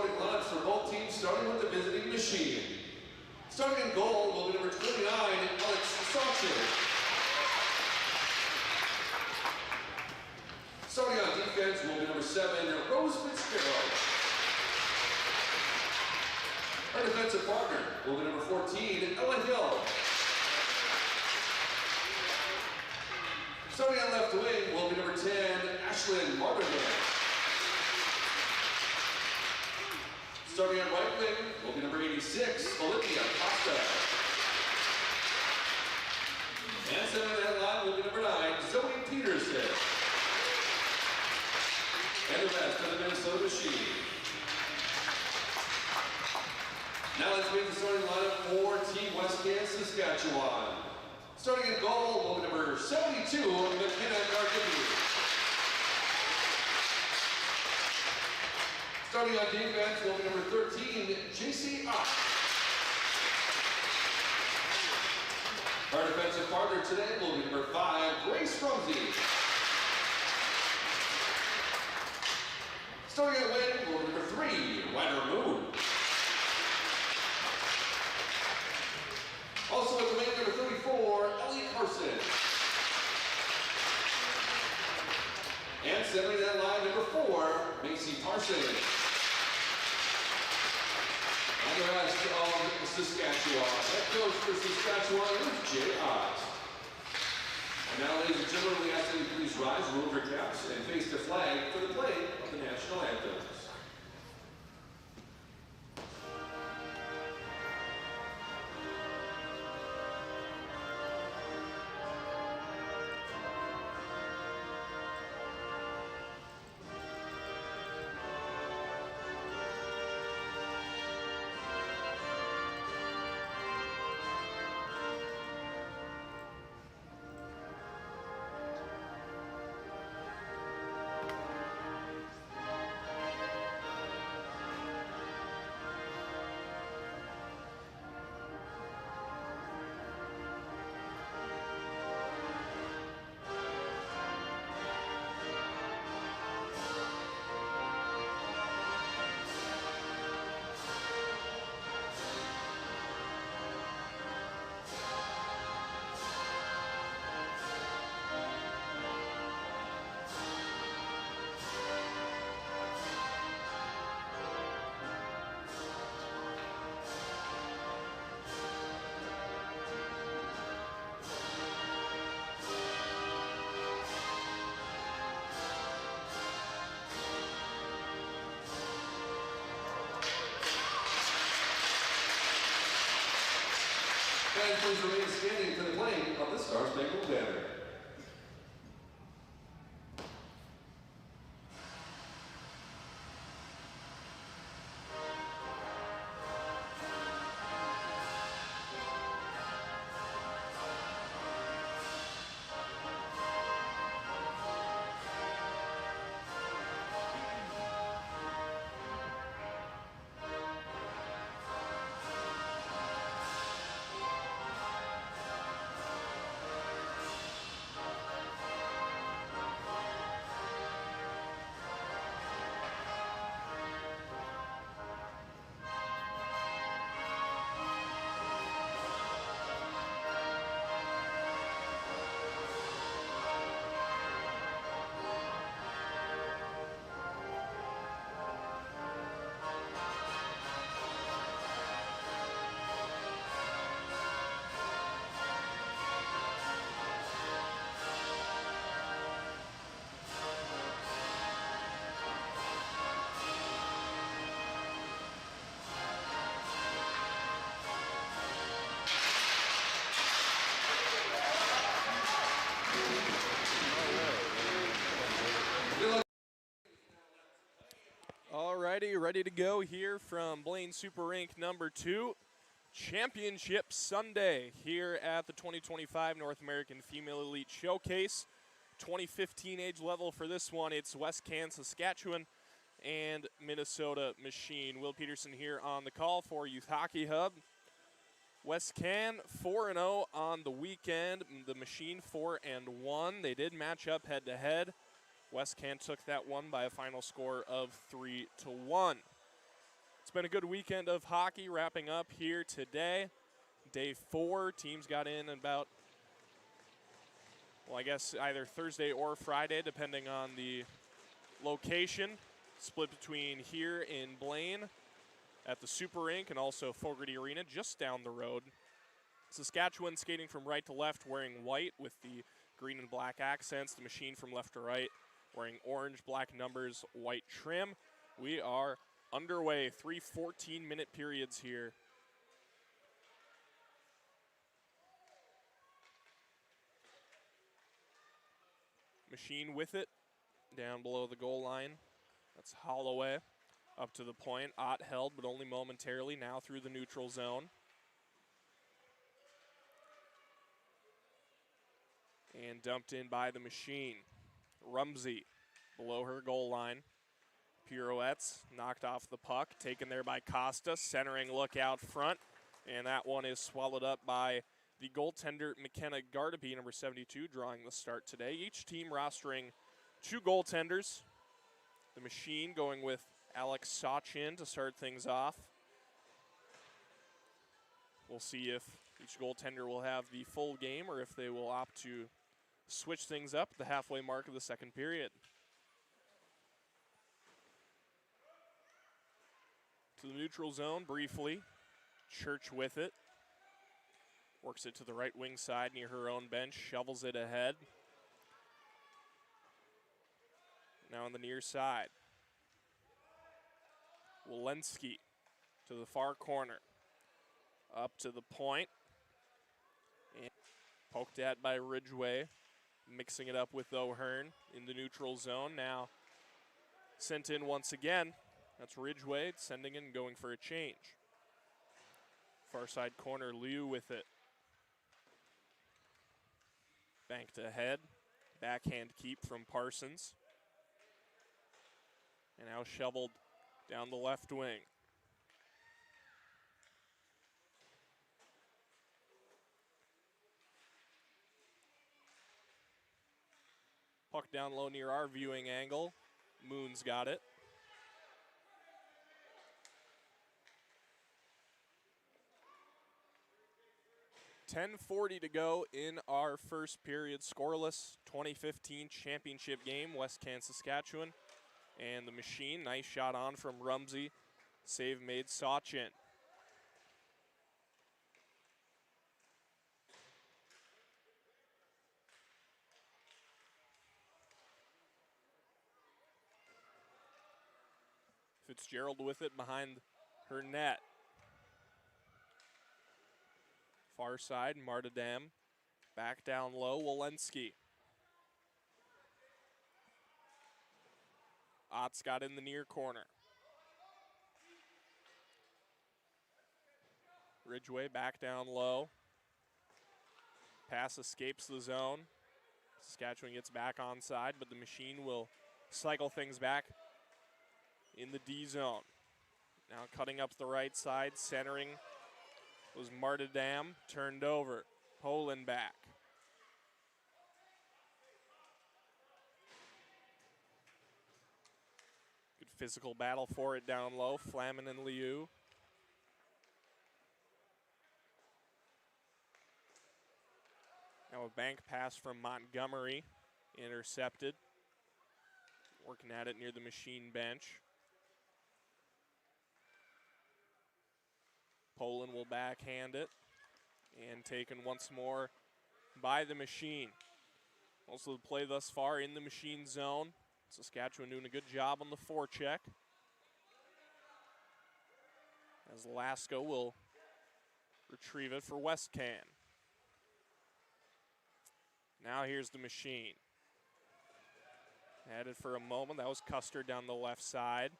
starting lineups for both teams, starting with the visiting machine. Starting in goal will be number 29, Alex Sanchez. Starting on defense will be number 7, Rose Fitzgerald. Our defensive partner will be number 14, Ella Hill. Starting on left wing will be number 10, Ashlyn Martinez. Starting on right wing will be number 86, Olivia Costa. And centering that line will be number 9, Zoe Peterson. And the rest of the Minnesota Machine. Now let's meet the starting lineup for Team Westcan, Saskatchewan. Starting in goal will be number 72, McKenna Gargini. Starting on defense will be number 13, JC Ott. Our defensive partner today will be number 5, Grace Rumsey. Starting at wing will be number 3, Ryder Moon. Also at the wing, number 34, Ellie Carson. And centering that line, number 4, Macy Parsons. And the rest of Saskatchewan. That goes for Saskatchewan with Jay Ott. And now, ladies and gentlemen, we ask that you please rise, remove your caps, and face the flag for the playing of the national anthems. And please remain standing for the playing of the Star Spangled Banner. Alrighty, ready to go here from Blaine Super Rink number 2. Championship Sunday here at the 2025 North American Female Elite Showcase. 2015 age level for this one, it's Westcan, Saskatchewan, and Minnesota Machine. Will Peterson here on the call for Youth Hockey Hub. Westcan 4-0 on the weekend. The Machine 4-1. They did match up head-to-head. Westcan took that one by a final score of 3-1. It's been a good weekend of hockey wrapping up here today. Day 4, teams got in about, well, I guess either Thursday or Friday, depending on the location. Split between here in Blaine at the Super Rink and also Fogarty Arena just down the road. Saskatchewan skating from right to left wearing white with the green and black accents. The Machine from left to right wearing orange, black numbers, white trim. We are underway, 3 14-minute periods here. Machine with it down below the goal line. That's Holloway up to the point. Ott held, but only momentarily, now through the neutral zone. And dumped in by the Machine. Rumsey below her goal line. Pirouettes knocked off the puck, taken there by Costa, centering look out front. And that one is swallowed up by the goaltender McKenna Gardaby, number 72, drawing the start today. Each team rostering 2 goaltenders. The Machine going with Alex Sachin to start things off. We'll see if each goaltender will have the full game or if they will opt to switch things up at the halfway mark of the second period. To the neutral zone briefly. Church with it. Works it to the right wing side near her own bench. Shovels it ahead. Now on the near side. Walensky to the far corner. Up to the point. And poked at by Ridgway. Mixing it up with O'Hearn in the neutral zone. Now sent in once again. That's Ridgway sending in, going for a change. Far side corner, Liu with it. Banked ahead. Backhand keep from Parsons. And now shoveled down the left wing. Puck down low near our viewing angle. Moon's got it. .10:40 to go in our first period. Scoreless 2015 championship game, Westcan, Saskatchewan. And the Machine, nice shot on from Rumsey. Save made Sachin. Fitzgerald with it behind her net. Far side, Martadam. Back down low, Walensky. Ott's got in the near corner. Ridgway back down low. Pass escapes the zone. Saskatchewan gets back onside, but the Machine will cycle things back in the D zone. Now cutting up the right side, centering was Martadam, turned over. Poland back. Good physical battle for it down low. Flamin and Liu. Now a bank pass from Montgomery, intercepted. Working at it near the Machine bench. Poland will backhand it, and taken once more by the Machine. Also the play thus far in the Machine zone. Saskatchewan doing a good job on the forecheck. As Lasko will retrieve it for Westcan. Now here's the Machine. Had it for a moment. That was Custer down the left side.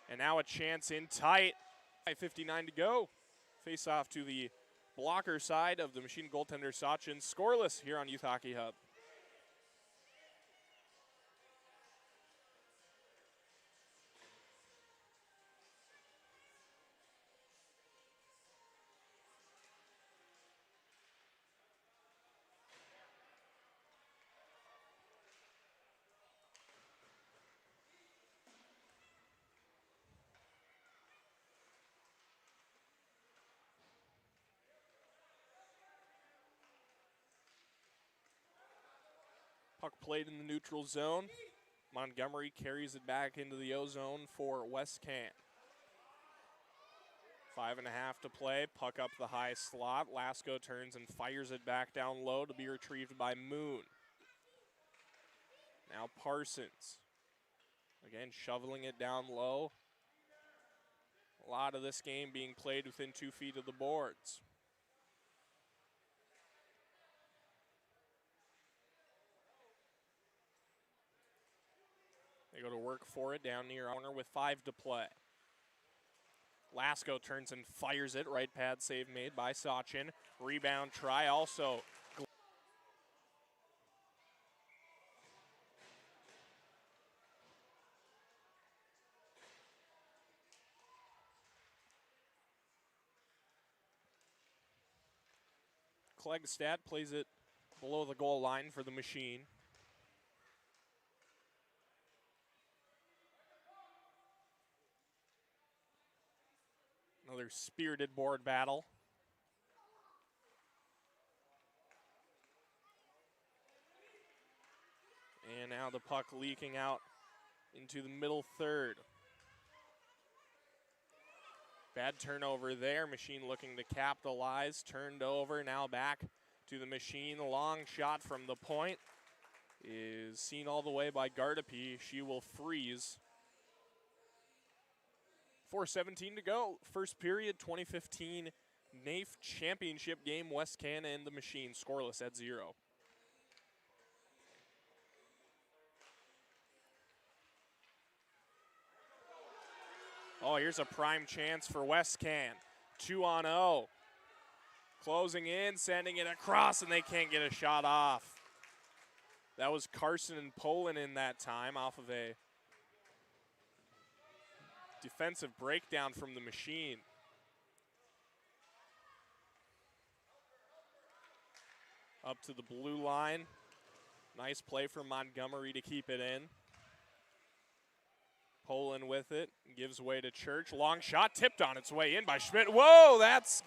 And now a chance in tight. 5:59 to go. Face off to the blocker side of the Machine goaltender Sachin. Scoreless here on Youth Hockey Hub. Puck played in the neutral zone. Montgomery carries it back into the O-zone for Westcan. 5.5 to play. Puck up the high slot. Lasko turns and fires it back down low to be retrieved by Moon. Now Parsons. Again, shoveling it down low. A lot of this game being played within 2 feet of the boards. They go to work for it down near owner with 5 to play. Lasko turns and fires it. Right pad save made by Sachin. Rebound try also. Klegstad plays it below the goal line for the Machine. Another spirited board battle. And now the puck leaking out into the middle third. Bad turnover there. Machine looking to capitalize. Turned over, now back to the Machine. A long shot from the point is seen all the way by Gardapi. She will freeze. 4:17 to go. First period, 2015 NAFE championship game. Westcan and the Machine scoreless at 0. Oh, here's a prime chance for Westcan. 2-on-0. Closing in, sending it across, and they can't get a shot off. That was Carson and Poland in that time off of a defensive breakdown from the Machine. Up to the blue line. Nice play from Montgomery to keep it in. Poland with it, gives way to Church. Long shot, tipped on its way in by Schmidt. Whoa, that's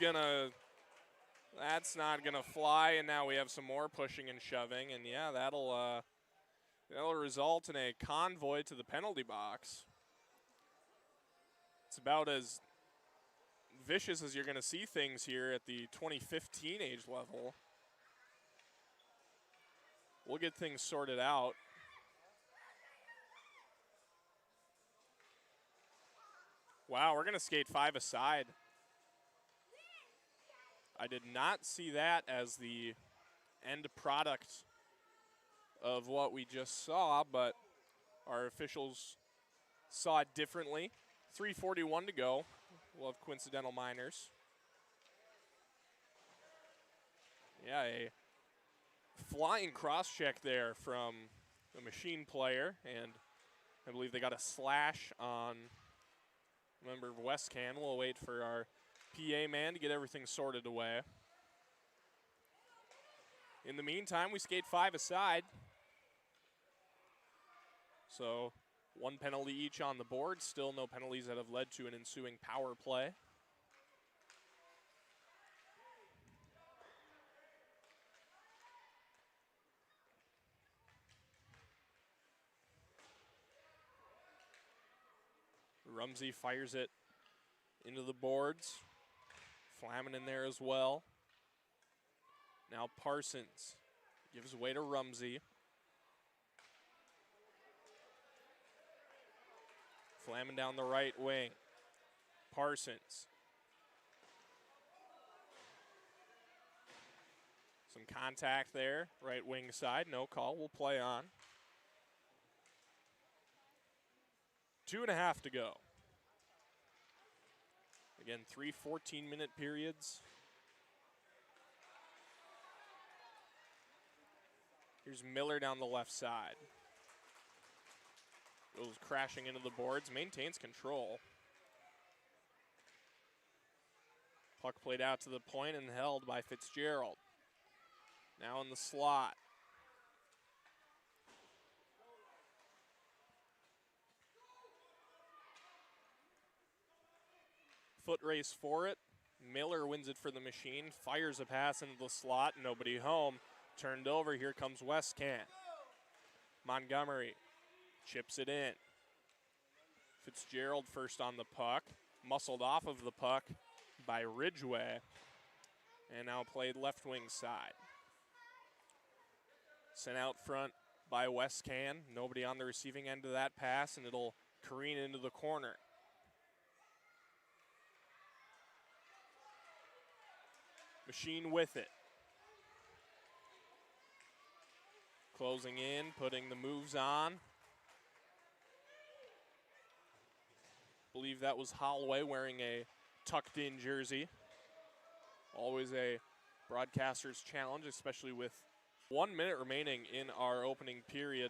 not gonna fly. And now we have some more pushing and shoving, and yeah, that'll result in a convoy to the penalty box. It's about as vicious as you're gonna see things here at the 2015 age level. We'll get things sorted out. Wow, we're gonna skate 5 aside. I did not see that as the end product of what we just saw, but our officials saw it differently. 3:41 to go. We'll have coincidental minors. Yeah, a flying cross check there from the Machine player, and I believe they got a slash on a member of Westcan. We'll wait for our PA man to get everything sorted away. In the meantime, we skate 5 aside. So 1 penalty each on the board. Still no penalties that have led to an ensuing power play. Rumsey fires it into the boards. Flamin in there as well. Now Parsons gives way to Rumsey. Flamin down the right wing. Parsons. Some contact there, right wing side, no call, we'll play on. 2.5 to go. Again, 3 14-minute periods. Here's Miller down the left side. Goes crashing into the boards, maintains control. Puck played out to the point and held by Fitzgerald. Now in the slot. Foot race for it. Miller wins it for the Machine, fires a pass into the slot, nobody home. Turned over, here comes Westcan. Montgomery chips it in. Fitzgerald first on the puck, muscled off of the puck by Ridgway, and now played left wing side. Sent out front by Westcan. Nobody on the receiving end of that pass, and it'll careen into the corner. Machine with it. Closing in, putting the moves on. Believe that was Holloway wearing a tucked in jersey. Always a broadcaster's challenge, especially with 1 minute remaining in our opening period.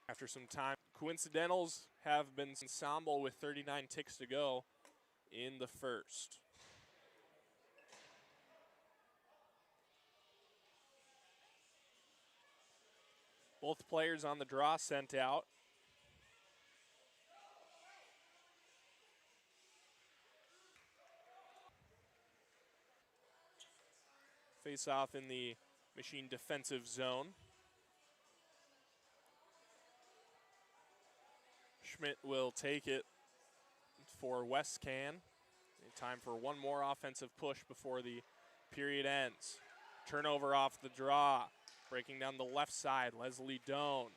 After some time, coincidentals have been ensemble with 39 ticks to go in the first. Both players on the draw sent out. Face off in the Machine defensive zone. Schmidt will take it for Westcan. Time for one more offensive push before the period ends. Turnover off the draw. Breaking down the left side, Leslie Doan.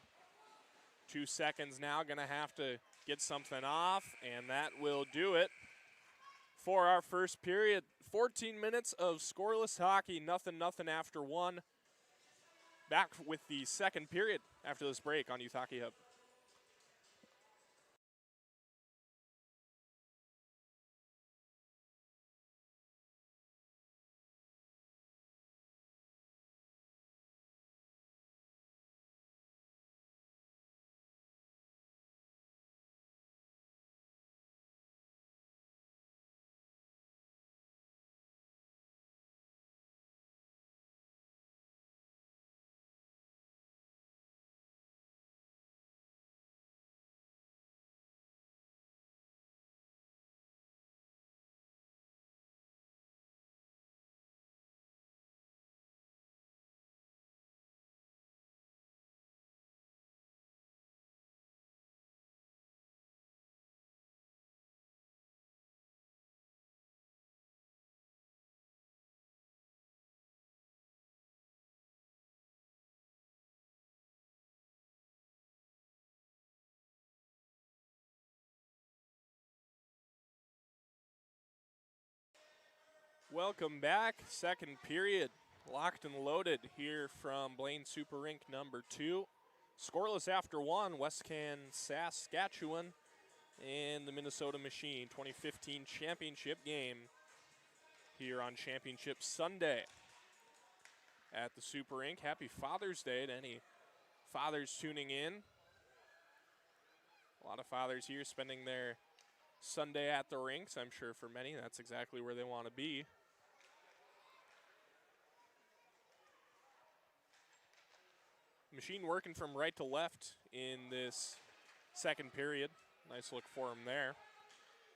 2 seconds now, gonna have to get something off, and that will do it for our first period. 14 minutes of scoreless hockey, nothing after one. Back with the second period after this break on Youth Hockey Hub. Welcome back, second period. Locked and loaded here from Blaine Super Rink number 2. Scoreless after one, Westcan Saskatchewan and the Minnesota Machine 2015 championship game here on Championship Sunday at the Super Rink. Happy Father's Day to any fathers tuning in. A lot of fathers here spending their Sunday at the rinks. I'm sure for many that's exactly where they want to be. Machine working from right to left in this second period. Nice look for him there.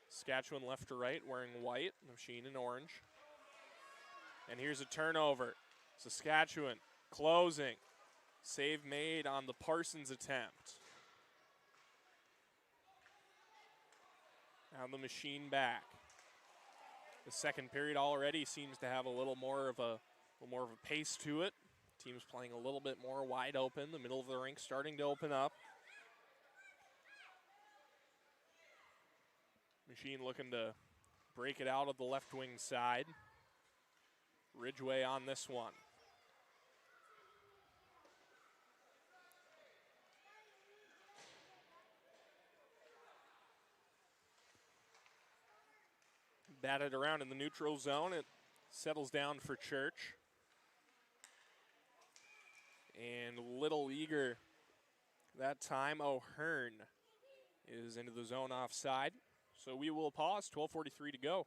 Saskatchewan left to right wearing white, Machine in orange. And here's a turnover. Saskatchewan closing. Save made on the Parsons attempt. Now the Machine back. The second period already seems to have a little more of a pace to it. Teams playing a little bit more wide open. The middle of the rink starting to open up. Machine looking to break it out of the left wing side. Ridgway on this one. Batted around in the neutral zone. It settles down for Church. And little eager that time. O'Hearn is into the zone offside. So we will pause, 12:43 to go.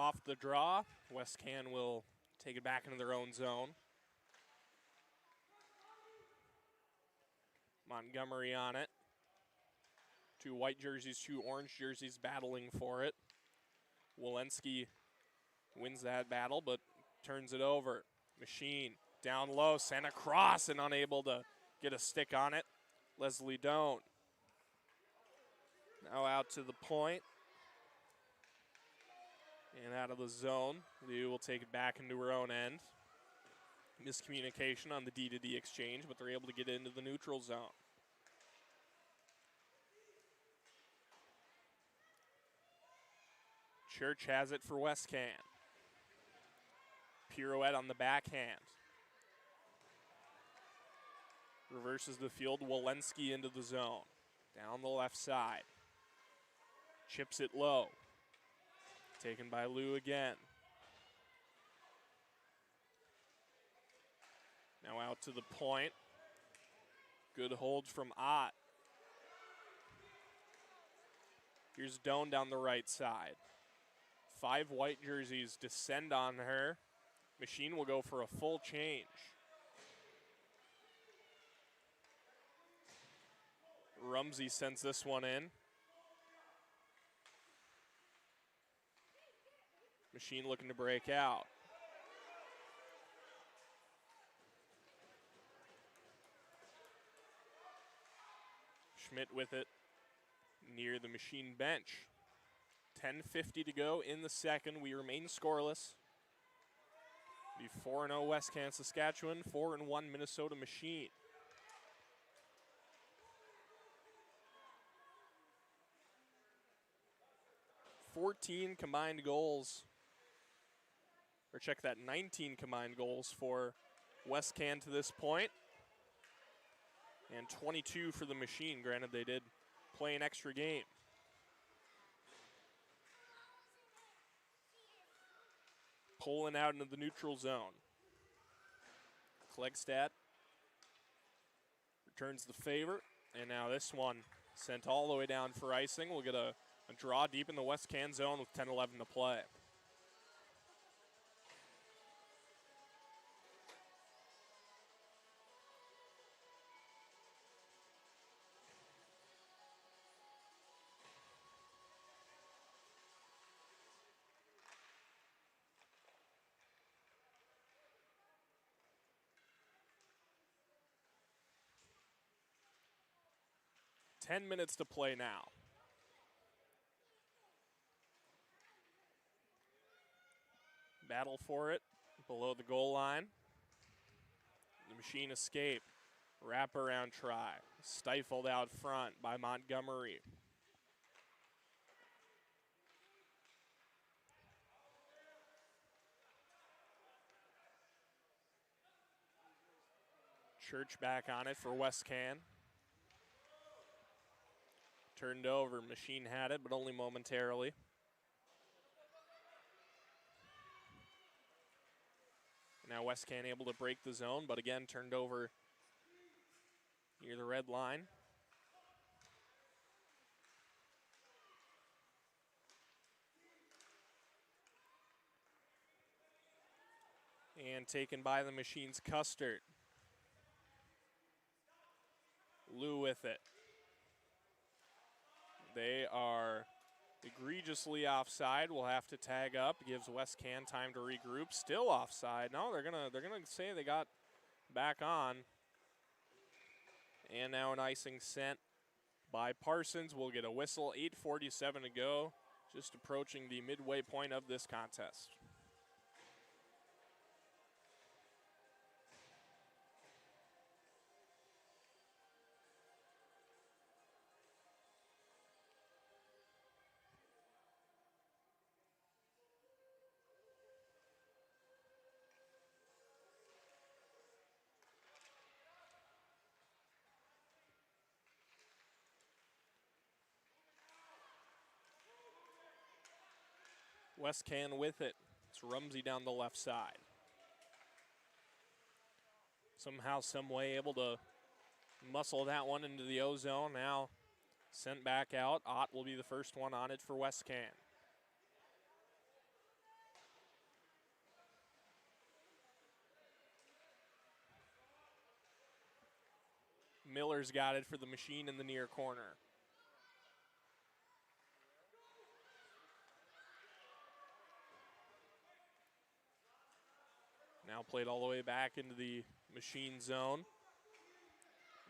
off the draw. Westcan will take it back into their own zone. Montgomery on it. 2 white jerseys, 2 orange jerseys battling for it. Walensky wins that battle, but turns it over. Machine down low, sent across and unable to get a stick on it. Leslie Doan. Now out to the point. And out of the zone. Liu will take it back into her own end. Miscommunication on the D-to-D exchange, but they're able to get into the neutral zone. Church has it for Westcan. Pirouette on the backhand. Reverses the field. Walensky into the zone. Down the left side. Chips it low. Taken by Liu again. Now out to the point. Good hold from Ott. Here's Doan down the right side. 5 white jerseys descend on her. Machine will go for a full change. Rumsey sends this one in. Machine looking to break out. Schmidt with it near the Machine bench. 10:50 to go in the second. We remain scoreless. The 4-0 Westcan Saskatchewan, 4-1 Minnesota Machine. (14 combined goals, or check that, 19 combined goals for Westcan to this point, and 22 for the Machine. Granted, they did play an extra game. Pulling out into the neutral zone. Klegstad returns the favor, and now this one sent all the way down for icing. We'll get a draw deep in the Westcan zone with 10:11 to play. Ten minutes to play now. Battle for it below the goal line. The Machine escape. Wraparound try. Stifled out front by Montgomery. Church back on it for Westcan. Turned over. Machine had it, but only momentarily. Now Westcan able to break the zone, but again turned over near the red line. And taken by the Machine's Custard. Liu with it. They are egregiously offside. Will have to tag up. Gives Westcan time to regroup. Still offside. No, they're gonna say they got back on. And now an icing sent by Parsons. We'll get a whistle. 8:47 to go. Just approaching the midway point of this contest. Westcan with it. It's Rumsey down the left side. Somehow, some way able to muscle that one into the O-zone. Now sent back out. Ott will be the first one on it for Westcan. Miller's got it for the machine in the near corner. Now played all the way back into the machine zone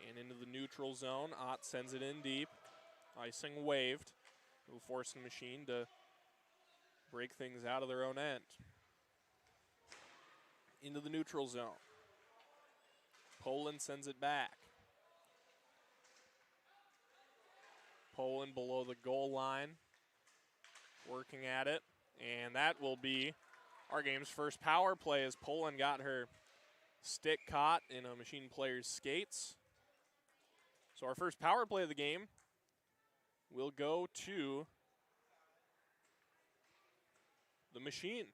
and into the neutral zone. Ott sends it in deep. Icing waved. Will force the machine to break things out of their own end. Into the neutral zone. Poland sends it back. Poland below the goal line, working at it, and that will be our game's first power play as Poland got her stick caught in a machine player's skates. So our first power play of the game will go to the machine.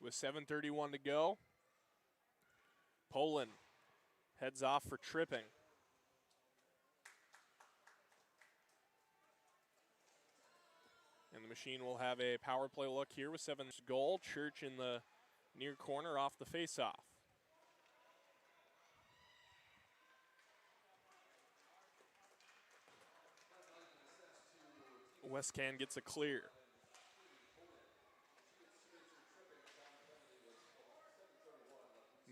With 7:31 to go, Poland heads off for tripping. And the machine will have a power play look here with 7's goal. Church in the near corner off the faceoff. Westcan gets a clear.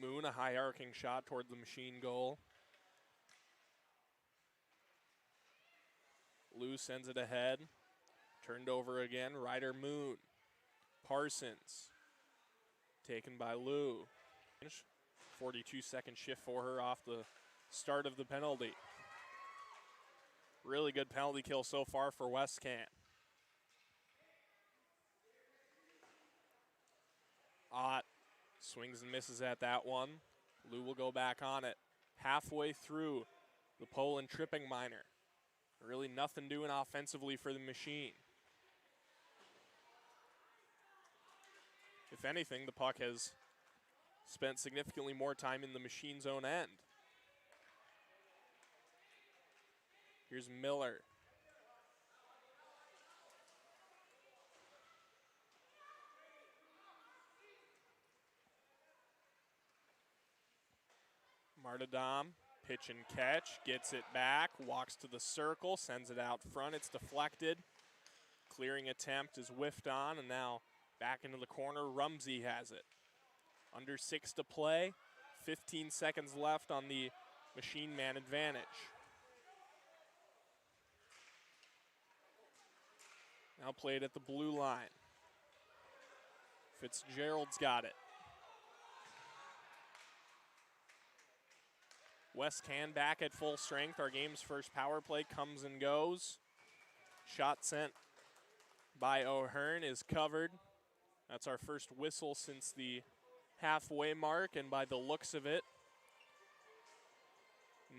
Moon, a high arcing shot toward the machine goal. Lou sends it ahead. Turned over again, Ryder Moon. Parsons, taken by Lou. 42-second shift for her off the start of the penalty. Really good penalty kill so far for Westcan. Ott swings and misses at that one. Lou will go back on it. Halfway through the Poland tripping minor. Really nothing doing offensively for the machine. If anything, the puck has spent significantly more time in the machine's own end. Here's Miller. Martadam, pitch and catch, gets it back, walks to the circle, sends it out front, it's deflected. Clearing attempt is whiffed on, and now back into the corner, Rumsey has it. Under 6 to play, 15 seconds left on the machine man advantage. Now played at the blue line. Fitzgerald's got it. Westcan back at full strength. Our game's first power play comes and goes. Shot sent by O'Hearn is covered. That's our first whistle since the halfway mark, and by the looks of it,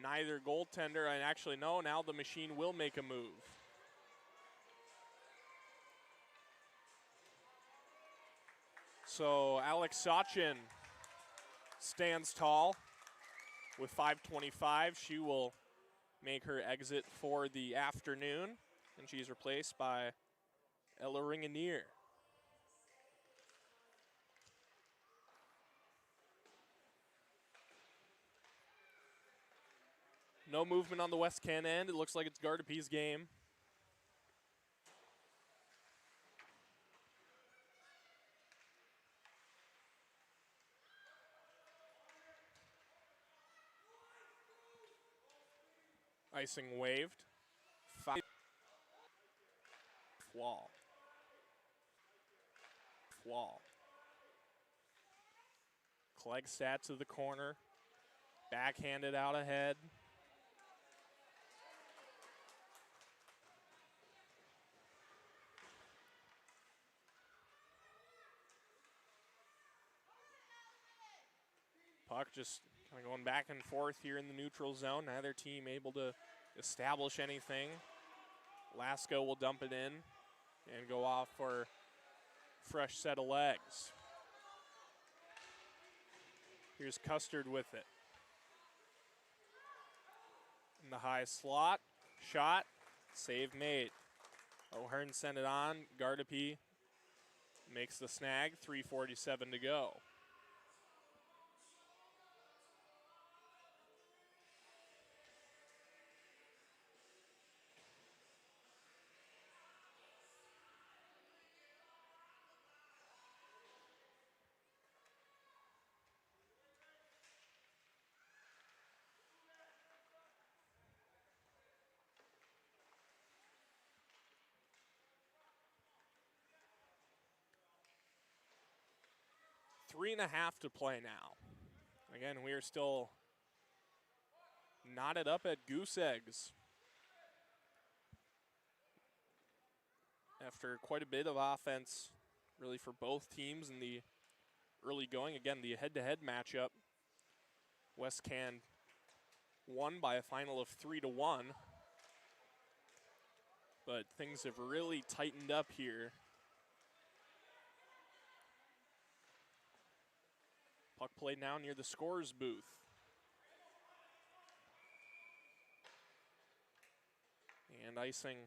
neither goaltender, and actually no, now the machine will make a move. So Alex Sachin stands tall with 5:25. She will make her exit for the afternoon, and she's replaced by Ella Ringenier. No movement on the Westcan end. It looks like it's Gardapi's game. Icing waved. Wall. Klegstad to the corner. Backhanded out ahead. Puck just kind of going back and forth here in the neutral zone. Neither team able to establish anything. Lasko will dump it in and go off for a fresh set of legs. Here's Custard with it. In the high slot, shot, save made. O'Hearn sent it on. Gardapi makes the snag, 3:47 to go. 3.5 to play now. Again, we are still knotted up at goose eggs after quite a bit of offense, really, for both teams in the early going. Again, the head-to-head matchup, Westcan won by a final of 3-1. But things have really tightened up here. Puck played now near the scorer's booth. And icing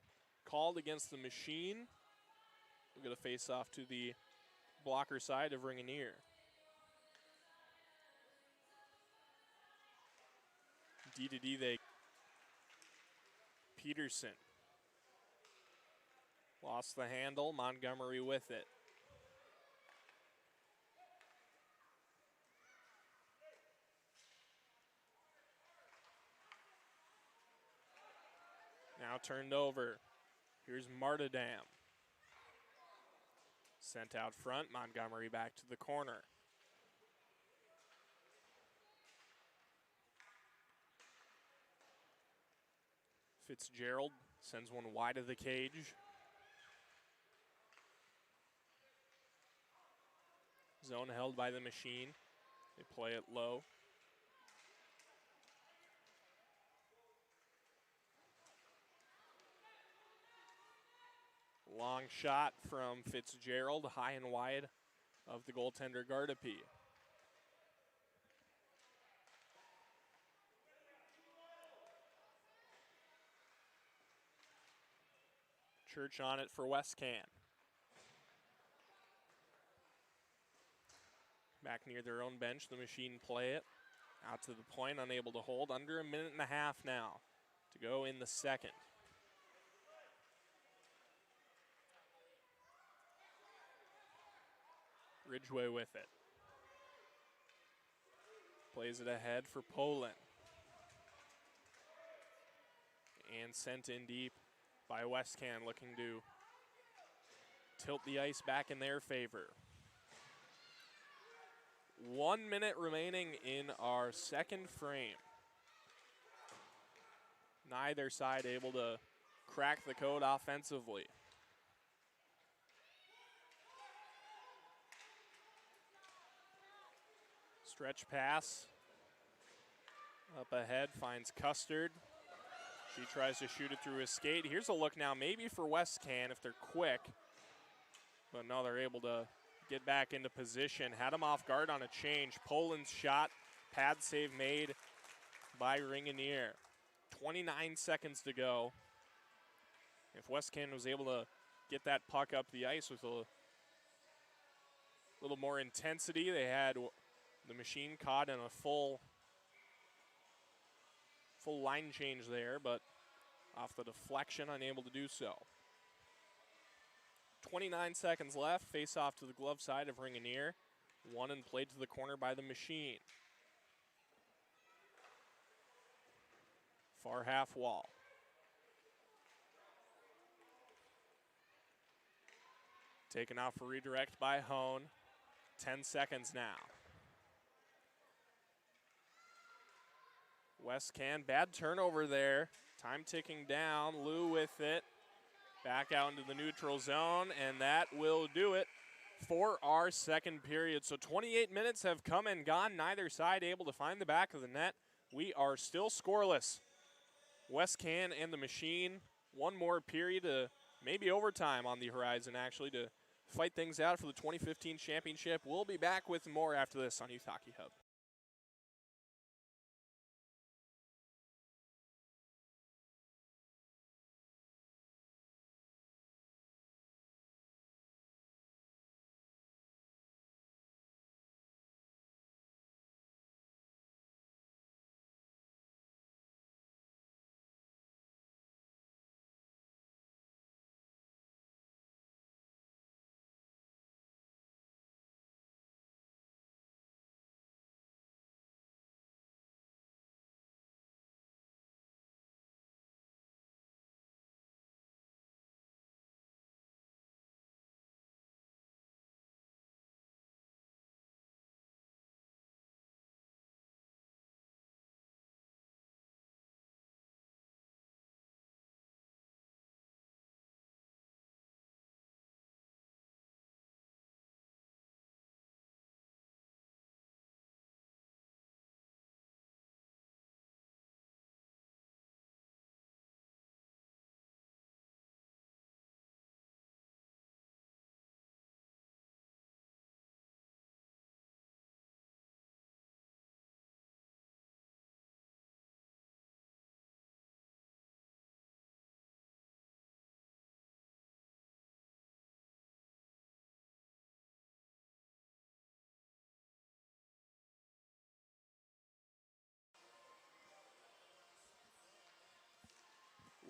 called against the Machine. We'll get a face-off to the blocker side of Ringanier. D-to-D they. Peterson. Lost the handle, Montgomery with it. Now turned over. Here's Martindam. Sent out front, Montgomery back to the corner. Fitzgerald sends one wide of the cage. Zone held by the Machine. They play it low. Long shot from Fitzgerald, high and wide of the goaltender Gardapi. Church on it for Westcan. Back near their own bench, the Machine play it. Out to the point, unable to hold. Under a minute and a half now to go in the second. Ridgway with it. Plays it ahead for Poland. And sent in deep by Westcan, looking to tilt the ice back in their favor. 1 minute remaining in our second frame. Neither side able to crack the code offensively. Stretch pass. Up ahead, finds Custard. She tries to shoot it through his skate. Here's a look now, maybe for Westcan if they're quick. But no, they're able to get back into position. Had him off guard on a change. Poland's shot, pad save made by Ringanier. 29 seconds to go. If Westcan was able to get that puck up the ice with a little more intensity, they had the Machine caught in a full line change there, but off the deflection, unable to do so. 29 seconds left, face off to the glove side of Ringanier. Won and played to the corner by the Machine. Far half wall. Taken out for redirect by Hone. 10 seconds now. Westcan, bad turnover there. Time ticking down, Lou with it. Back out into the neutral zone, and that will do it for our second period. So 28 minutes have come and gone, neither side able to find the back of the net. We are still scoreless. Westcan and the Machine, one more period, maybe overtime on the horizon actually, to fight things out for the 2015 championship. We'll be back with more after this on Youth Hockey Hub.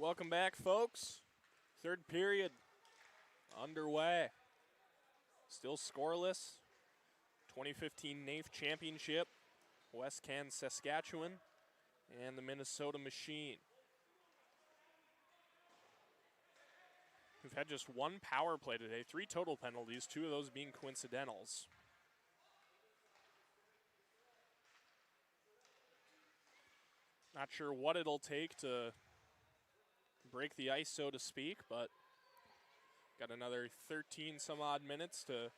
welcome back, folks. Third period underway. Still scoreless. 2015 NAFE Championship, Westcan, Saskatchewan, and the Minnesota Machine. We've had just one power play today, 3 total penalties, 2 of those being coincidentals. Not sure what it'll take to break the ice, so to speak, but got another 13 some odd minutes to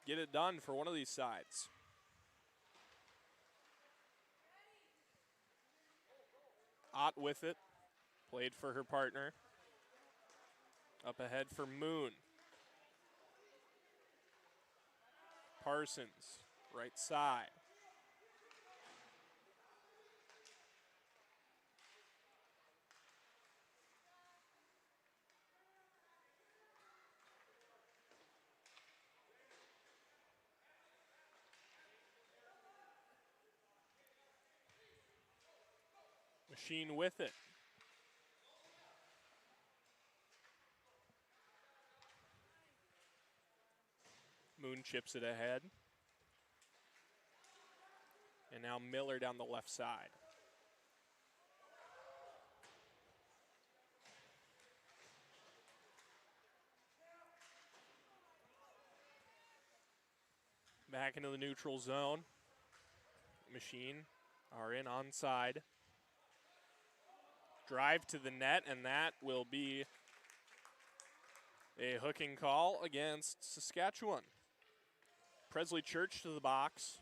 get it done for one of these sides. Ott with it, played for her partner. Up ahead for Moon. Parsons, right side. Machine with it. Moon chips it ahead. And now Miller down the left side. Back into the neutral zone. Machine are in onside. Drive to the net, and that will be a hooking call against Saskatchewan. Presley Church to the box.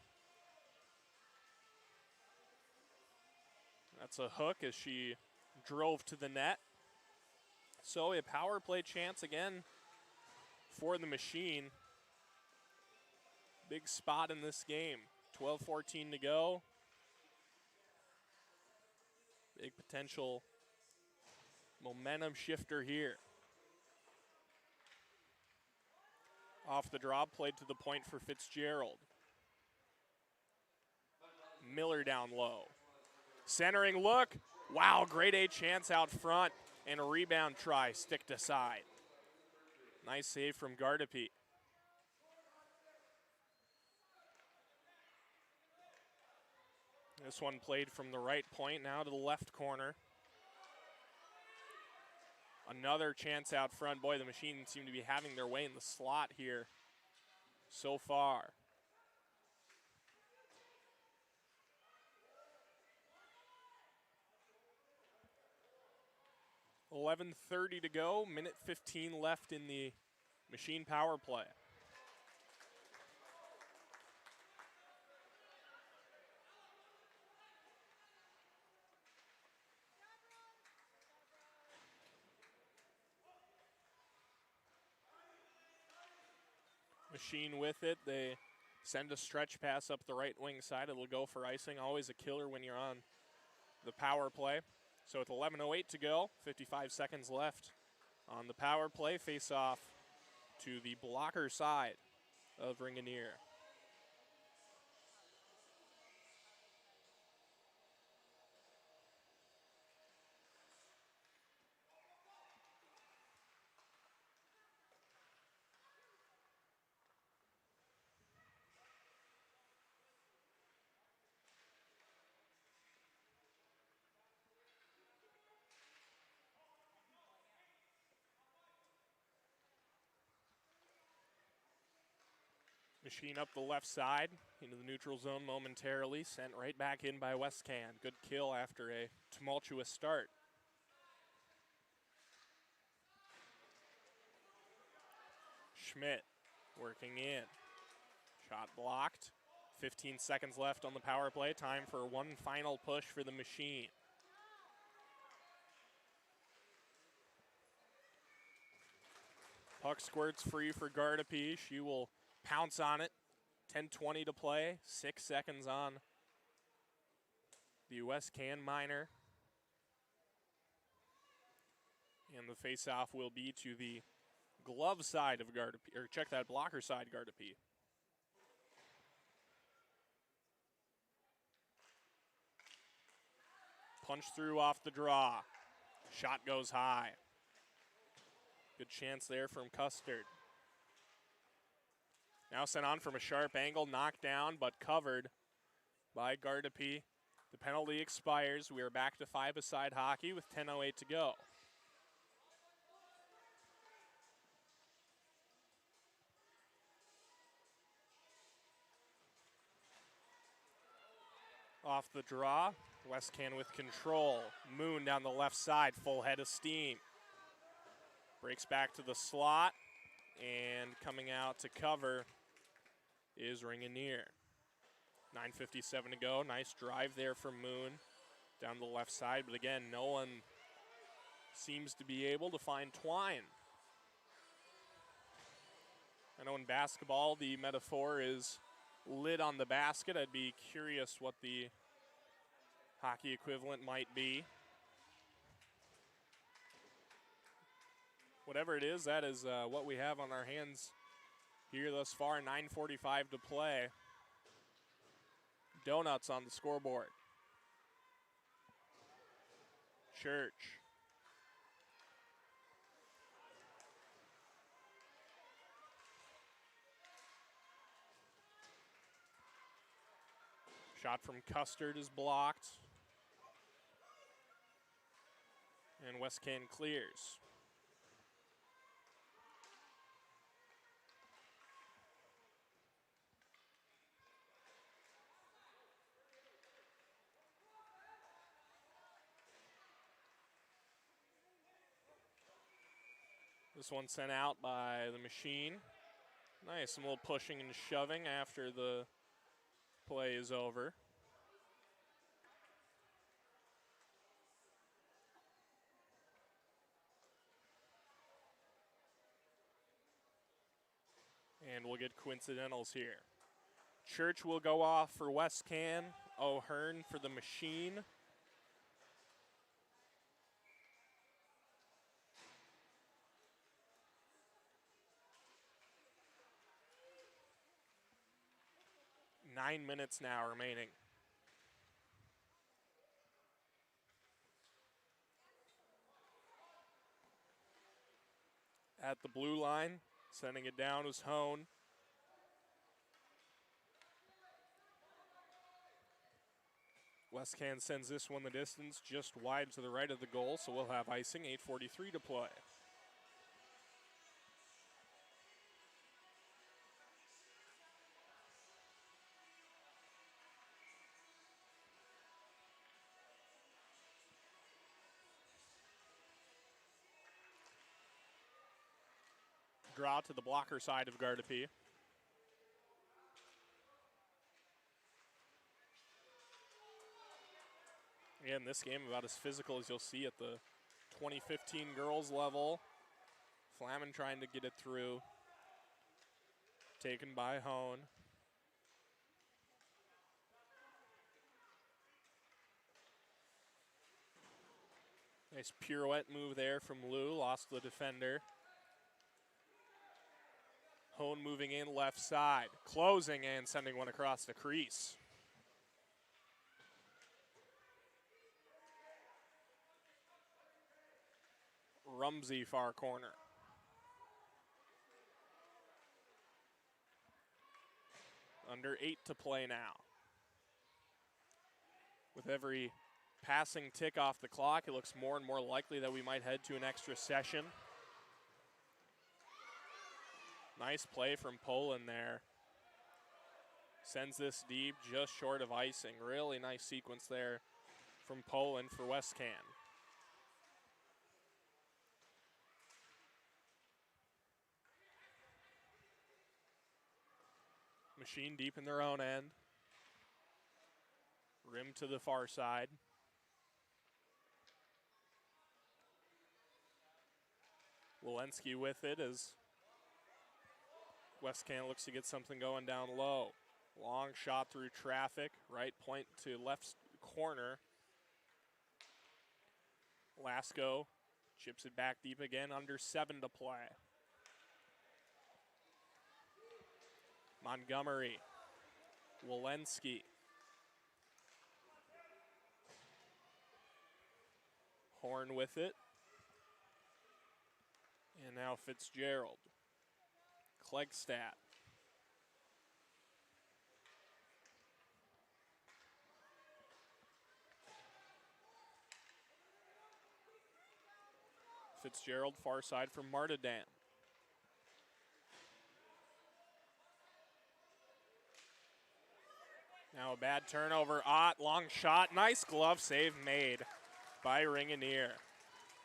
That's a hook as she drove to the net. So a power play chance again for the Machine. Big spot in this game. 12-14 to go. Big potential momentum shifter here. Off the draw, played to the point for Fitzgerald. Miller down low. Centering look. Wow, grade A chance out front. And a rebound try, sticked aside. Nice save from Gardapi. This one played from the right point, now to the left corner. Another chance out front. Boy, the Machine seem to be having their way in the slot here so far. .11:30 to go, minute 15 left in the Machine power play. Machine with it. They send a stretch pass up the right wing side. It'll go for icing. Always a killer when you're on the power play. So with 11:08 to go, 55 seconds left on the power play. Face off to the blocker side of Ringanier. Machine up the left side into the neutral zone momentarily. Sent right back in by Westcan. Good kill after a tumultuous start. Schmidt working in. Shot blocked. 15 seconds left on the power play. Time for one final push for the Machine. Puck squirts free for Gardapi. She will pounce on it. 10:20 to play. 6 seconds on the Westcan minor. And the faceoff will be to the glove side of Gardapi, or check that, blocker side Gardapi. Punch through off the draw. Shot goes high. Good chance there from Custard. Now sent on from a sharp angle, knocked down, but covered by Gardapi. The penalty expires. We are back to five-a-side hockey with 10:08 to go. Off the draw, Westcan with control. Moon down the left side, full head of steam. Breaks back to the slot, and coming out to cover is Ring. 9:57 to go. Nice drive there from Moon down the left side, but again, no one seems to be able to find Twine. I know in basketball the metaphor is lid on the basket. I'd be curious what the hockey equivalent might be. Whatever it is, that is what we have on our hands here thus far. 9:45 to play. Donuts on the scoreboard. Church. Shot from Custard is blocked. And Westcan clears. This one sent out by the Machine. Nice, some little pushing and shoving after the play is over. And we'll get coincidentals here. Church will go off for Westcan. O'Hearn for the Machine. Nine minutes now remaining. At the blue line, sending it down is Hone. Westcan sends this one the distance, just wide to the right of the goal, so we'll have icing. 8:43 to play. Draw to the blocker side of Gardapi. Again, this game about as physical as you'll see at the 2015 girls level. Flamin trying to get it through. Taken by Hone. Nice pirouette move there from Lou, lost the defender. Hone moving in left side, closing and sending one across the crease. Rumsey far corner. Under 8 to play now. With every passing tick off the clock, it looks more and more likely that we might head to an extra session. Nice play from Poland there. Sends this deep, just short of icing. Really nice sequence there from Poland for Westcan. Machine deep in their own end. Rim to the far side. Walensky with it as Westcan looks to get something going down low. Long shot through traffic, right point to left corner. Lasko chips it back deep again, under 7 to play. Montgomery, Walensky. Horn with it. And now Fitzgerald. Klegstad. Fitzgerald far side from Martindale. Now a bad turnover. Ott, long shot. Nice glove save made by Ringanier.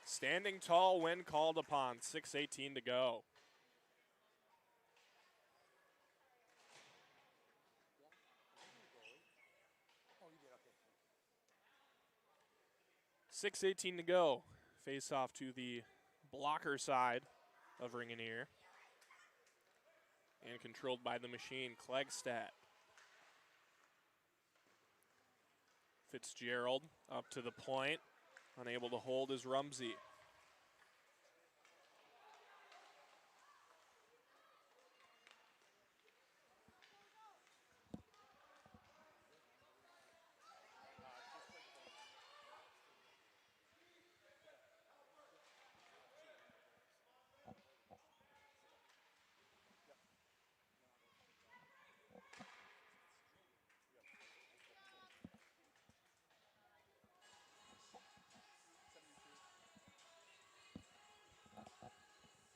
Standing tall when called upon. 6:18 to go. 6:18 to go. Face off to the blocker side of Ringanier. And controlled by the machine, Klegstad. Fitzgerald up to the point. Unable to hold is Rumsey.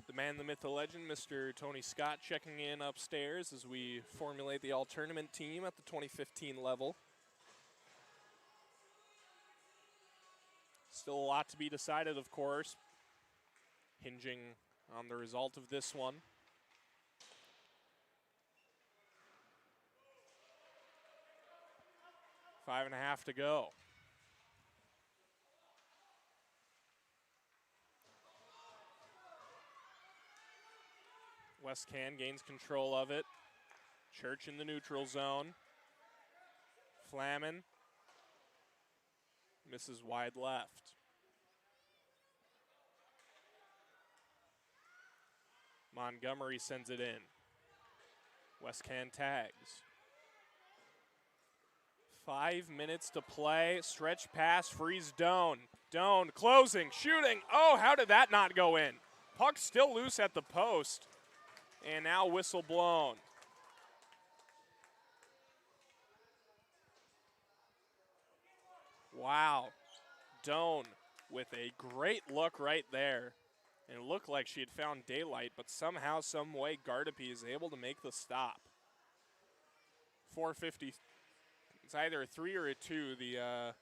The man, the myth, the legend, Mr. Tony Scott checking in upstairs as we formulate the all-tournament team at the 2015 level. Still a lot to be decided, of course, hinging on the result of this one. Five and a half to go. Westcan gains control of it. Church in the neutral zone. Flamin misses wide left. Montgomery sends it in. Westcan tags. 5 minutes to play. Stretch pass, freeze Doan. Doan closing, shooting. Oh, how did that not go in? Puck still loose at the post. And now whistle blown. Wow. Doan with a great look right there. And it looked like she had found daylight, but somehow, some way, Gardapi is able to make the stop. 4:50. It's either a 3 or a 2. The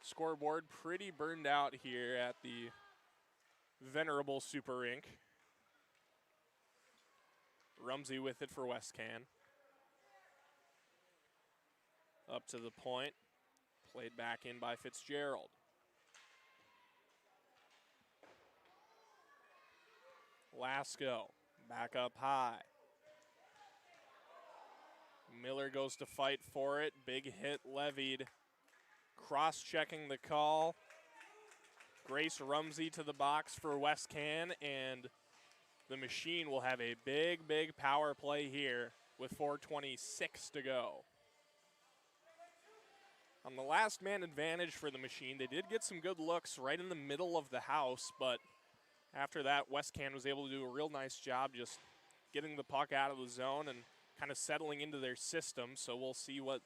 scoreboard pretty burned out here at the venerable Super Rink. Rumsey with it for Westcan. Up to the point. Played back in by Fitzgerald. Lasko back up high. Miller goes to fight for it. Big hit levied. Cross-checking the call. Grace Rumsey to the box for Westcan, and the machine will have a big, big power play here with 4:26 to go. On the last man advantage for the machine, they did get some good looks right in the middle of the house, but after that, Westcan was able to do a real nice job just getting the puck out of the zone and kind of settling into their system, so we'll see what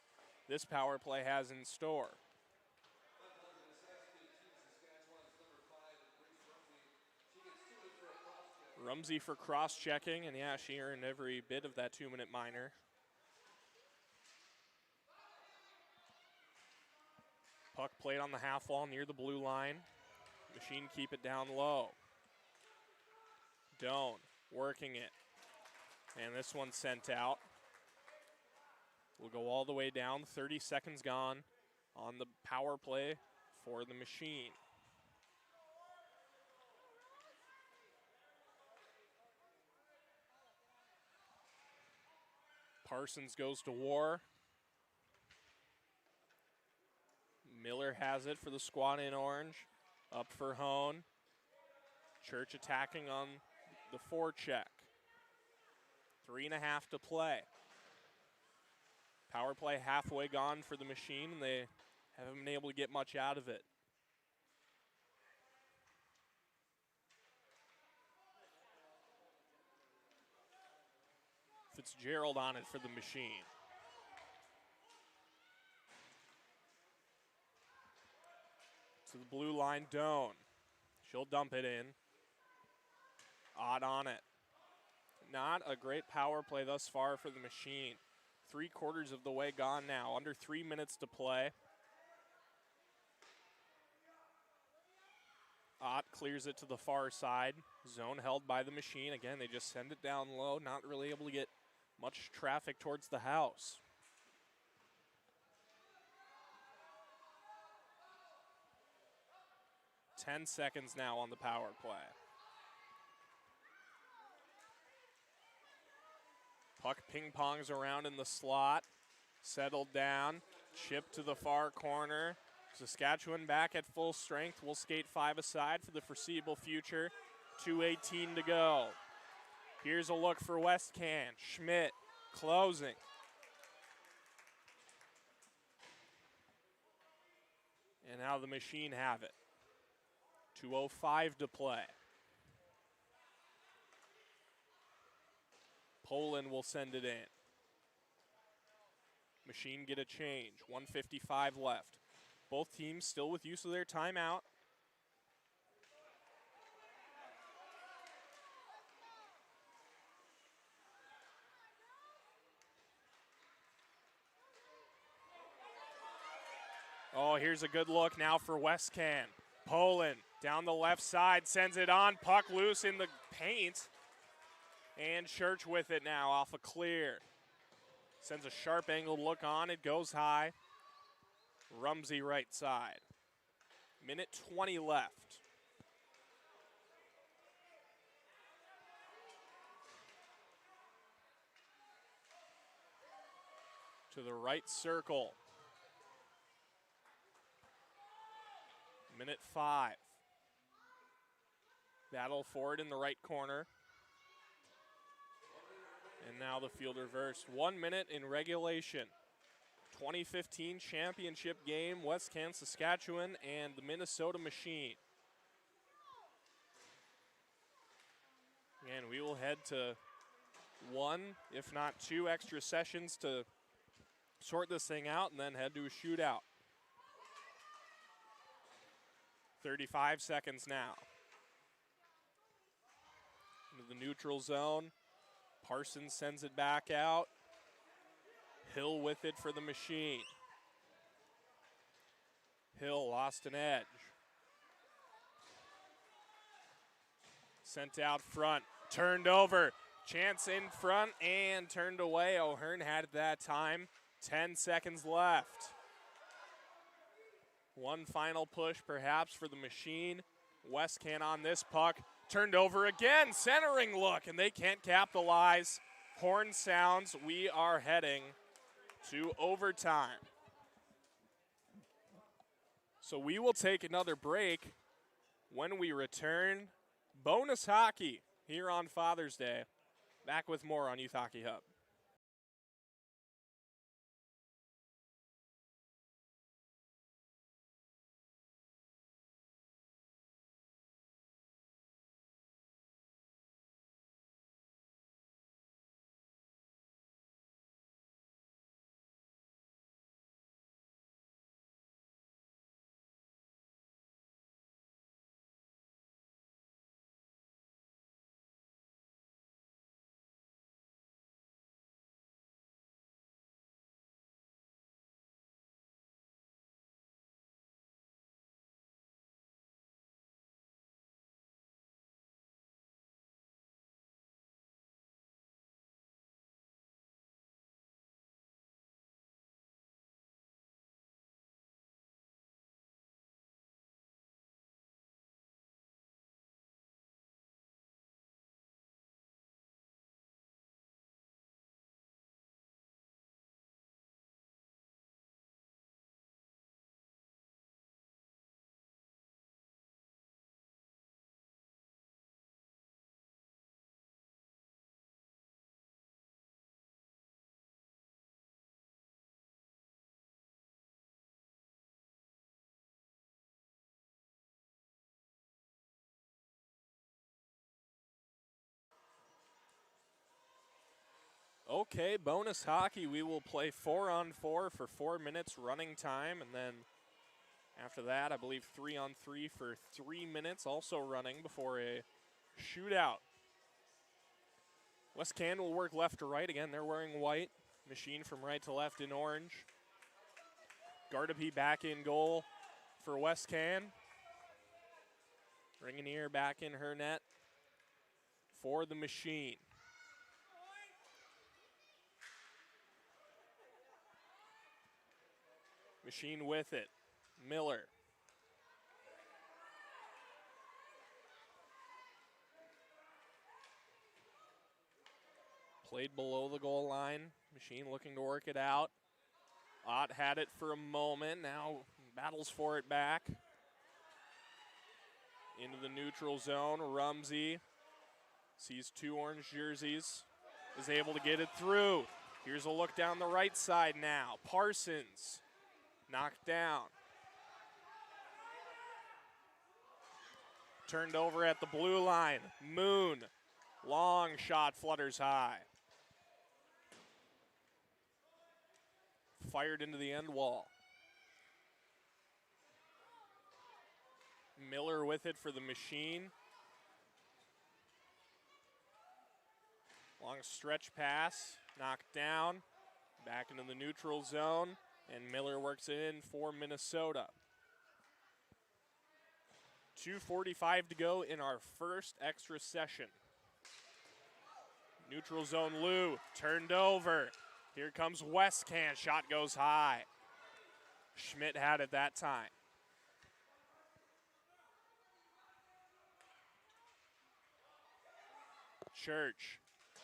this power play has in store. Rumsey for cross-checking, and yeah, she earned every bit of that 2-minute minor. Puck played on the half wall near the blue line. Machine keep it down low. Doan working it. And this one sent out. We'll go all the way down. 30 seconds gone on the power play for the machine. Parsons goes to war. Miller has it for the squad in orange. Up for Hone. Church attacking on the forecheck. 3.5 to play. Power play halfway gone for the machine, and they haven't been able to get much out of it. Fitzgerald on it for the Machine. To the blue line, Doan. She'll dump it in. Odd on it. Not a great power play thus far for the Machine. 3/4 of the way gone now. Under 3 minutes to play. Ott clears it to the far side. Zone held by the Machine. Again, they just send it down low. Not really able to get much traffic towards the house. Ten seconds now on the power play. Puck ping-pongs around in the slot. Settled down. Chip to the far corner. Saskatchewan back at full strength. Will skate 5 aside for the foreseeable future. 2:18 to go. Here's a look for Westcan. Schmidt closing. And now the Machine have it. 2:05 to play. Poland will send it in. Machine get a change. 1:55 left. Both teams still with use of their timeout. Oh, here's a good look now for Westcan. Poland down the left side, sends it on. Puck loose in the paint. And Church with it now off a clear. Sends a sharp angled look on. It goes high. Rumsey right side. Minute 20 left. To the right circle. Minute 5. Battle forward in the right corner. And now the field reversed. 1 minute in regulation. 2015 championship game, Westcan, Saskatchewan, and the Minnesota Machine. And we will head to 1, if not 2 extra sessions to sort this thing out and then head to a shootout. 35 seconds now. Into the neutral zone. Parsons sends it back out. Hill with it for the Machine. Hill lost an edge. Sent out front. Turned over. Chance in front and turned away. O'Hearn had it that time. 10 seconds left. One final push perhaps for the Machine. Westcan on this puck. Turned over again. Centering look, and they can't capitalize. Horn sounds. We are heading to overtime. So we will take another break. When we return, bonus hockey here on Father's Day. Back with more on Youth Hockey Hub. Okay, bonus hockey. We will play 4-on-4 for 4 minutes running time, and then after that, I believe 3-on-3 for 3 minutes, also running before a shootout. Westcan will work left to right. Again, they're wearing white. Machine from right to left in orange. Gardapi back in goal for Westcan. Ringanier back in her net for the Machine. Machine with it. Miller. Played below the goal line. Machine looking to work it out. Ott had it for a moment. Now battles for it back. Into the neutral zone. Rumsey sees 2 orange jerseys. Is able to get it through. Here's a look down the right side now. Parsons knocked down. Turned over at the blue line. Moon. Long shot flutters high. Fired into the end wall. Miller with it for the Machine. Long stretch pass. Knocked down. Back into the neutral zone. And Miller works it in for Minnesota. 2:45 to go in our first extra session. Neutral zone Lou, turned over. Here comes Westcan, shot goes high. Schmidt had it that time. Church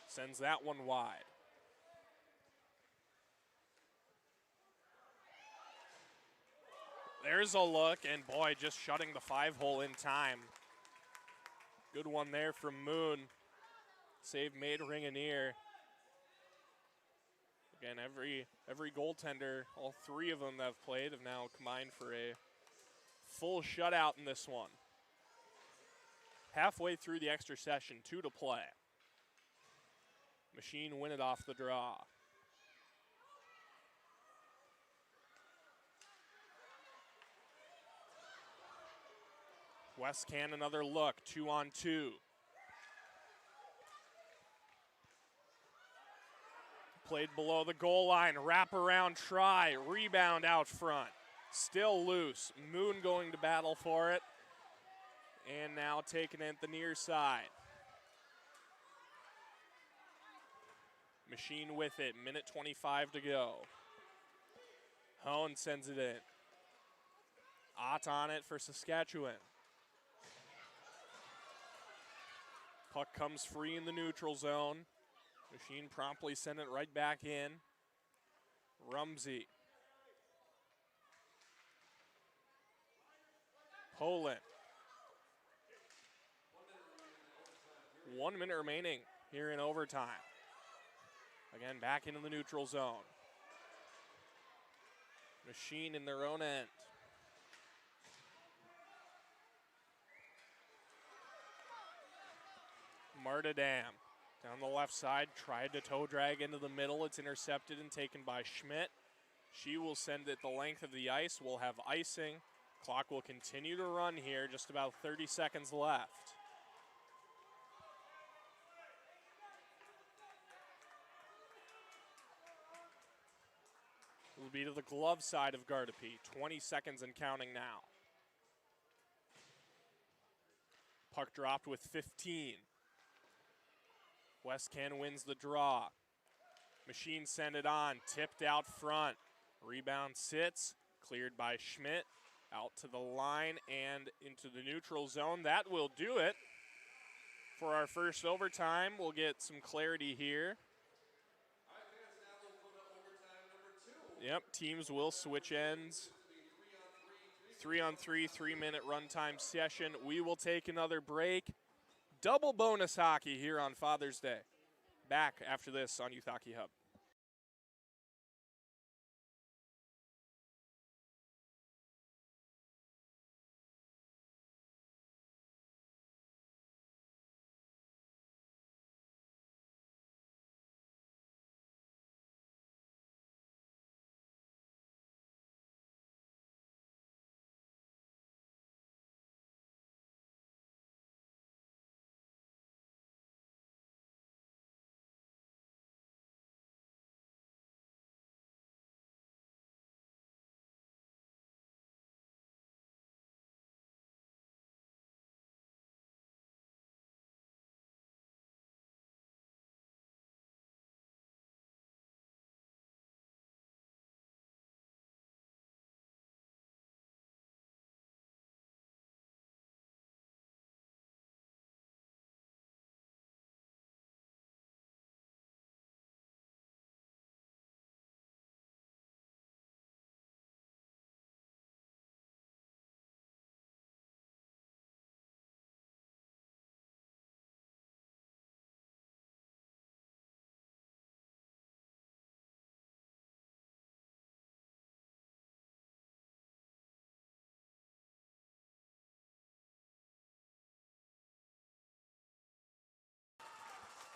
sends that one wide. There's a look, and boy, just shutting the 5-hole in time. Good one there from Moon. Save made Ringanier. Again, every goaltender, all 3 of them that have played, have now combined for a full shutout in this one. Halfway through the extra session, 2 to play. Machine win it off the draw. Westcan another look, 2-on-2. Played below the goal line, wraparound try, rebound out front. Still loose, Moon going to battle for it. And now taking it at the near side. Machine with it, minute 25 to go. Hone sends it in. Ott on it for Saskatchewan. Puck comes free in the neutral zone. Machine promptly sent it right back in. Rumsey. Poland. 1 minute remaining here in overtime. Again, back into the neutral zone. Machine in their own end. Martadam down the left side, tried to toe drag into the middle. It's intercepted and taken by Schmidt. She will send it the length of the ice. We'll have icing. Clock will continue to run here, just about 30 seconds left. It will be to the glove side of Gardapi. 20 seconds and counting now. Puck dropped with 15. Westcan wins the draw. Machine send it on, tipped out front. Rebound sits, cleared by Schmidt. Out to the line and into the neutral zone. That will do it for our first overtime. We'll get some clarity here. Yep, teams will switch ends. 3-on-3, 3-minute runtime session. We will take another break. Double bonus hockey here on Father's Day. Back after this on Youth Hockey Hub.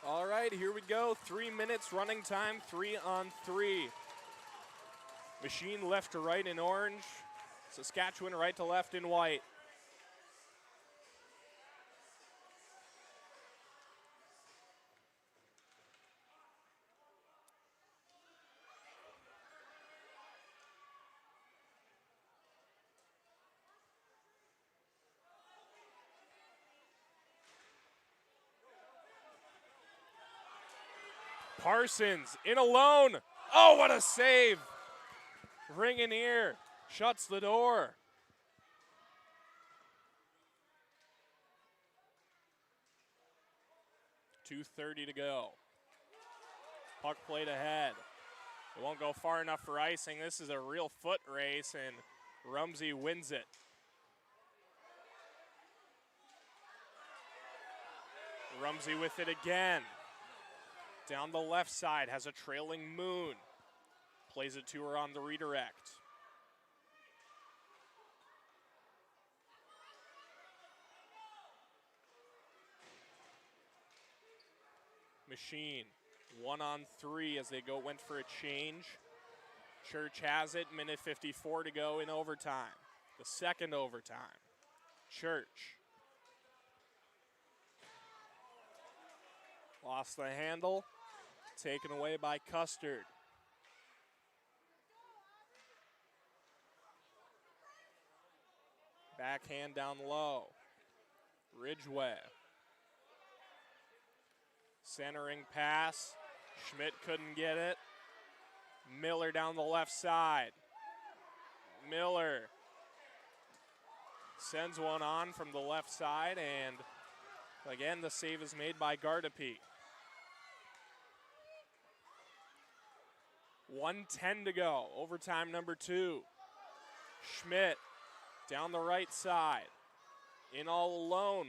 All right, here we go. 3 minutes running time, 3-on-3. Machine left to right in orange. Saskatchewan right to left in white. Parsons in alone. Oh, what a save. Ring in here. Shuts the door. .230 to go. Puck played ahead. It won't go far enough for icing. This is a real foot race, and Rumsey wins it. Rumsey with it again. Down the left side, has a trailing Moon. Plays it to her on the redirect. Machine, 1-on-3 as they went for a change. Church has it, minute 54 to go in overtime. The second overtime. Church. Lost the handle, taken away by Custard. Backhand down low. Ridgeway. Centering pass. Schmidt couldn't get it. Miller down the left side. Miller sends one on from the left side, and again the save is made by Gardapi. 1:10 to go, overtime number 2. Schmidt down the right side, in all alone.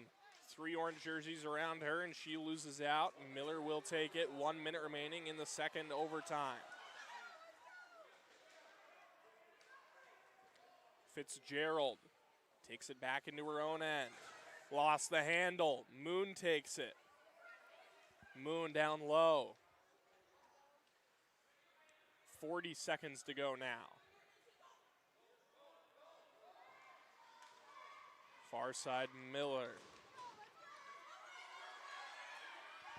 3 orange jerseys around her, and she loses out. Miller will take it. 1 minute remaining in the second overtime. Fitzgerald takes it back into her own end. Lost the handle. Moon takes it. Moon down low. 40 seconds to go now. Far side, Miller.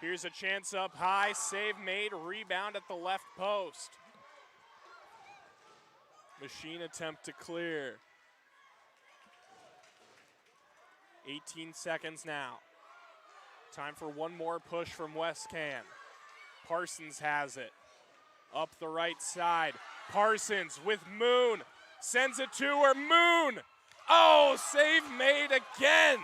Here's a chance up high, save made, rebound at the left post. Machine attempt to clear. 18 seconds now. Time for one more push from Westcan. Parsons has it. Up the right side. Parsons with Moon. Sends it to her. Moon! Oh, save made again!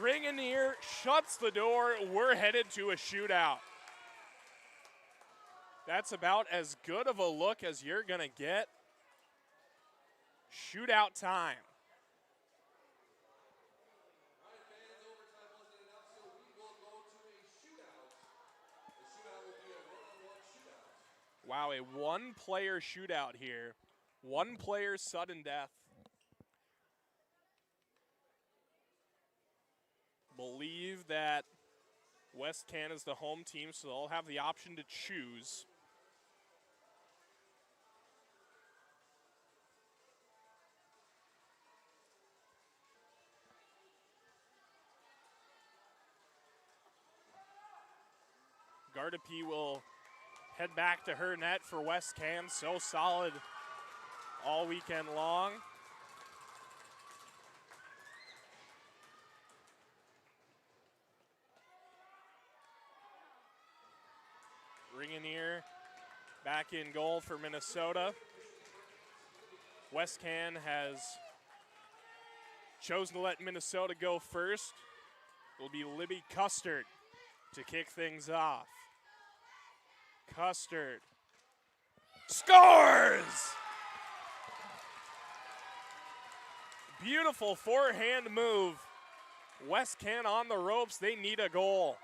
Ring in here, shuts the door. We're headed to a shootout. That's about as good of a look as you're going to get. Shootout time. Wow, a one-player shootout here. One player sudden death. Believe that Westcan is the home team, so they'll have the option to choose. Gardapi will head back to her net for Westcan. So solid all weekend long. Ringinier back in goal for Minnesota. Westcan has chosen to let Minnesota go first. It'll be Libby Custard to kick things off. Custard scores! Beautiful forehand move. Westcan on the ropes. They need a goal.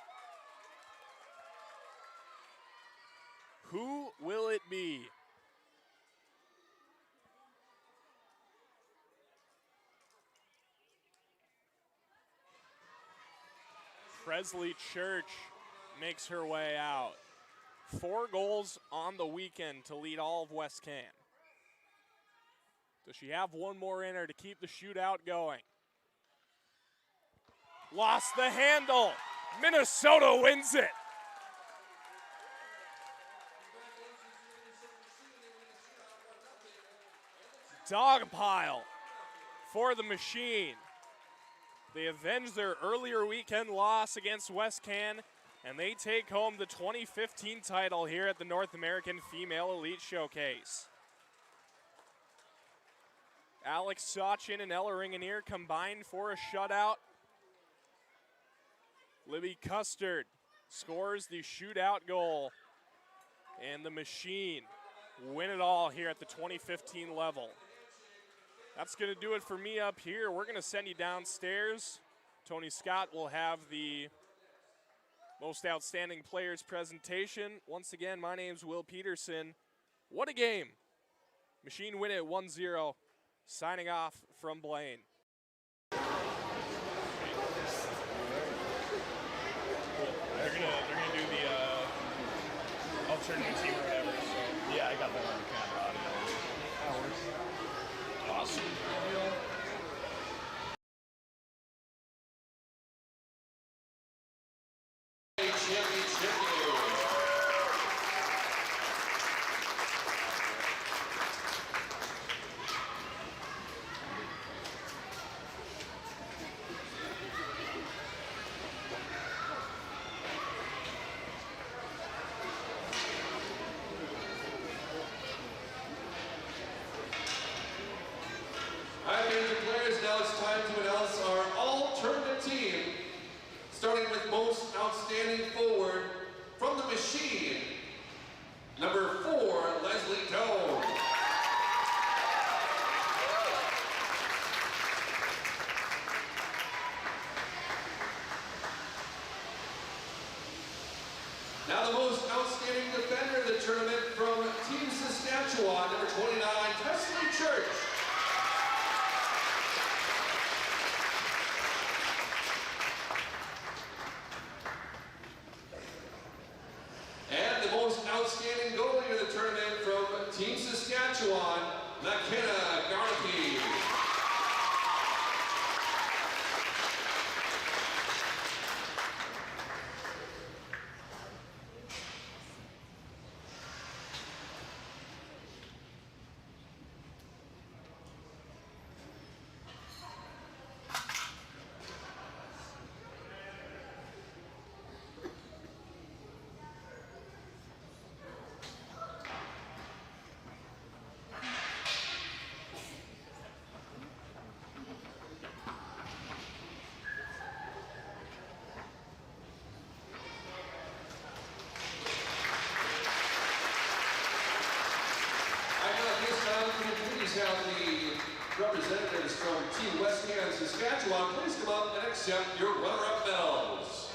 Who will it be? Presley Church makes her way out. 4 goals on the weekend to lead all of Westcan. Does she have one more in her to keep the shootout going? Lost the handle. Minnesota wins it. Dog pile for the Machine. They avenge their earlier weekend loss against Westcan, and they take home the 2015 title here at the North American Female Elite Showcase. Alex Sachin and Ella Ringanier combined for a shutout. Libby Custard scores the shootout goal, and the Machine win it all here at the 2015 level. That's going to do it for me up here. We're going to send you downstairs. Tony Scott will have the Most Outstanding Players presentation. Once again, my name's Will Peterson. What a game. Machine win it 1-0. Signing off from Blaine. They're gonna do the alternate team or whatever. So yeah, I got that on the camera. That works. Awesome. Now it's time to announce our all-tournament team, starting with most outstanding forward from the Machine, number 4, Leslie Doe. Now the most outstanding defender of the tournament from Team Saskatchewan, number 29, Tesley Church. And the most outstanding goalie of the tournament from Team Saskatchewan, McKenna Garney. Have the representatives from Team Westcan Saskatchewan please come up and accept your runner-up medals.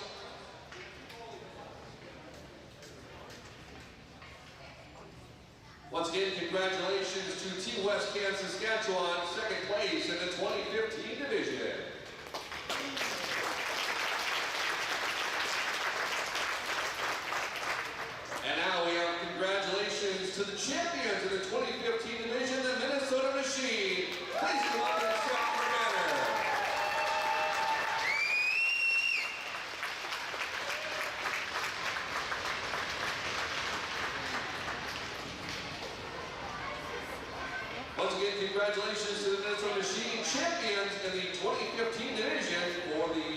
Once again, congratulations to Team Westcan Saskatchewan, second place in the 2015 division. And now we have congratulations to the champions of the 2015 division, the Minnesota Machine. Please come up and accept your banner. Once again, congratulations to the Minnesota Machine champions in the 2015 division for the